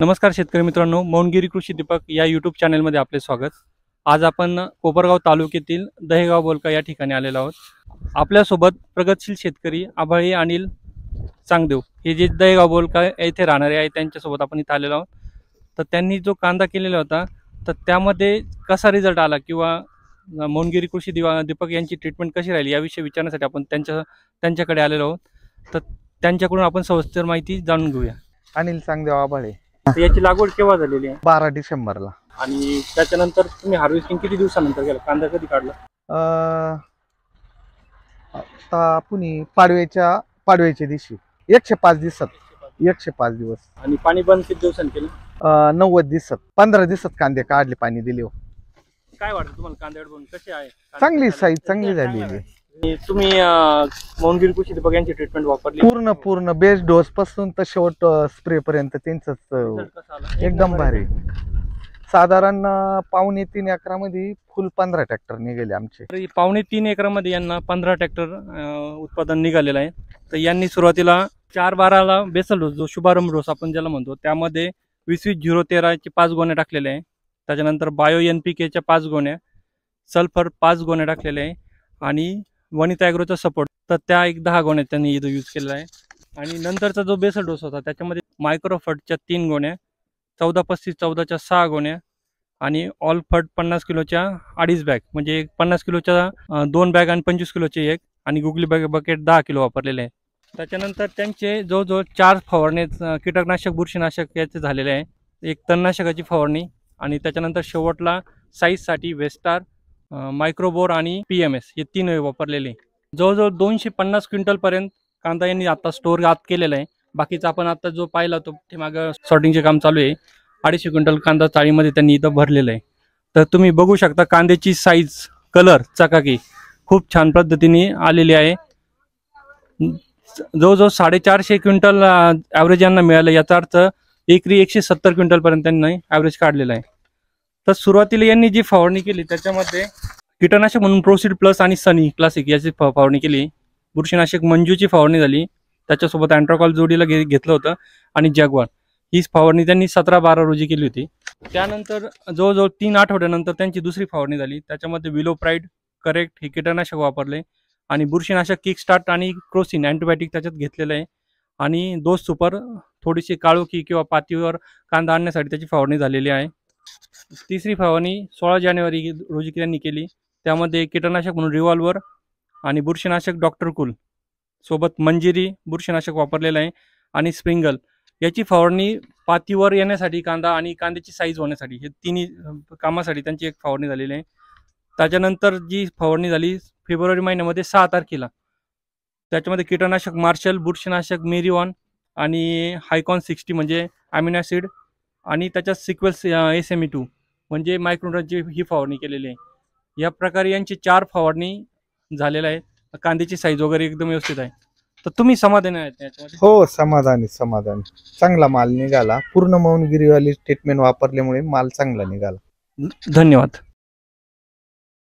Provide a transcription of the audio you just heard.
नमस्कार शेतकरी मित्रांनो, मौनगिरी कृषी दीपक या यूट्यूब चॅनलमध्ये आपले स्वागत। आज आपण कोपरगाव तालुक्यातील दहेगाव बोलका या ठिकाणी आलेलो आहोत। आपल्यासोबत प्रगतशील शेतकरी आभाळी अनिल चांगदेव हे जे दहेगाव बोलका येथे राहणारे आहेत त्यांच्यासोबत आपण इथे आलेलो आहोत। तर त्यांनी जो कांदा केलेला होता तर त्यामध्ये कसा रिझल्ट आला किंवा मौनगिरी कृषी दीपक यांची ट्रीटमेंट कशी राहिली याविषयी विचारण्यासाठी आपण त्यांच्याकडे आलेलो आहोत। तर त्यांच्याकडून आपण सविस्तर माहिती जाणून घेऊया। अनिल चांगदेव आभाळे। याची लागवड केव्हा झालेली आहे? 12 डिसेंबरला। आणि त्याच्यानंतर तुम्ही हार्वेस्टिंग किती दिवसानंतर केलं? कांदा कधी काढला? आता पुणे पाडव्याच्या दिवशी 105 दिवसात 105 दिवस। आणि पाणी बंद किती दिवसांनी केलं? 90 दिवसात 15 दिवसात कांदे काढले पाणी दिले। काय वाटतं तुम्हाला कांद्यावर बघून कशी आहे? चांगली साईज चांगली झालेली आहे। तुम्ही मौनगिरी कृषी दीपक यांची ट्रीटमेंट वापरली? पूर्ण बेस डोस पासून तर शेवट स्प्रे पर्यंत त्यांचंच एकदम भारी। साधारण 2.5-3 एकरामध्ये फुल 15 ट्रॅक्टर निघाले आमचे। 2.5-3 एकरामध्ये यांना 15 ट्रॅक्टर उत्पादन निघालेलं आहे। तर यांनी सुरुवातीला 4-12ला बेसल डोस जो शुभारंभ डोस आपण ज्याला म्हणतो त्यामध्ये 20-20-0-13 चे 5 गोण्या टाकलेले आहे। त्याच्यानंतर बायो NPK च्या 5 गोण्या, सल्फर 5 गोण्या टाकलेले आहे आणि वनिता ॲग्रोचा सपोर्ट तर त्या 10 गोण्या त्यांनी इथं यूज केलेला आहे। आणि नंतरचा जो बेसल डोस होता त्याच्यामध्ये मायक्रोफर्टच्या 3 गोण्या, 14-35-14च्या 6 गोण्या आणि ऑल फर्ट 50 किलोच्या 2.5 बॅग, म्हणजे 50 किलोच्या 2 बॅग आणि 25 किलोचे 1 आणि गुगली बकेट 10 किलो वापरलेले आहे। त्याच्यानंतर त्यांचे जवळजवळ 4 फवारणी कीटकनाशक बुरशीनाशक याचे झालेले आहे, 1 तणनाशकाची फवारणी आणि त्याच्यानंतर शेवटला साईजसाठी वेस्टार, मायक्रोबोर आणि PMS हे 3 वापरलेले। जवळजवळ 250 क्विंटल पर्यंत कांदा यांनी आता स्टोर आत केलेला आहे। बाकीचा आपण आता जो पाहिला तो ते मागं सॉर्टिंगचे काम चालू आहे। 250 क्विंटल कांदा चाळीमध्ये त्यांनी इथं भरलेला आहे। तर तुम्ही बघू शकता कांद्याची साईज, कलर, चकाकी खूप छान पद्धतीने आलेली आहे। जवळजवळ 450 क्विंटल ॲव्हरेज यांना मिळालं, याचा अर्थ एकरी 170 क्विंटल पर्यंत त्यांनी ॲव्हरेज काढलेला आहे। तर सुरुवातीला यांनी जी फवारणी केली त्याच्यामध्ये कीटकनाशक म्हणून प्रोसीड प्लस आणि सनी क्लासिक याची फवारणी केली। बुरशीनाशक मंजूची फवारणी झाली, त्याच्यासोबत अँट्राकॉल जोडीला घेतलं होतं आणि जॅग्वार ही फवारणी त्यांनी 17-12 रोजी केली होती। त्यानंतर जवळजवळ 3 आठवड्यानंतर त्यांची दुसरी फवारणी झाली, त्याच्यामध्ये विलोप्राइड, करेक्ट हे कीटकनाशक वापरले आणि बुरशीनाशक किकस्टार्ट आणि क्रोसिन अँटीबायोटिक त्याच्यात घेतलेलं आहे आणि डोस सुपर थोडीशी काळोखी किंवा पातीवर कांदा आणण्यासाठी त्याची फवारणी झालेली आहे। तिसरी फवारणी 16 जानेवारी रोजी त्यांनी केली, त्यामध्ये कीटकनाशक म्हणून रिव्हॉल्वर आणि बुरशीनाशक डॉक्टर कुल सोबत मंजिरी बुरशीनाशक वापरलेलं आहे आणि स्प्रिंगल याची फवारणी पातीवर येण्यासाठी कांदा आणि कांद्याची साईज होण्यासाठी हे तिन्ही कामासाठी त्यांची एक फवारणी झालेली आहे। त्याच्यानंतर जी फवारणी झाली फेब्रुवारी महिन्यामध्ये 6 तारखेला, त्याच्यामध्ये कीटकनाशक मार्शल, बुरशीनाशक मेरीऑन आणि हायकॉन 60 म्हणजे अमिनो ॲसिड आणि त्याच्यात सिक्वेल्स SME2 म्हणजे मायक्रोन्यूट्रनची ही फवारणी केलेली आहे। या प्रकारे यांची 4 फवारणी झालेला आहे। कांद्याची साईज वगैरे एकदम व्यवस्थित आहे। तर तुम्ही समाधानी आहेत याच्यामध्ये? हो, समाधानी चांगला माल निघाला। पूर्ण मौनगिरीवाली ट्रीटमेंट वापरल्यामुळे माल चांगला निघाला। धन्यवाद।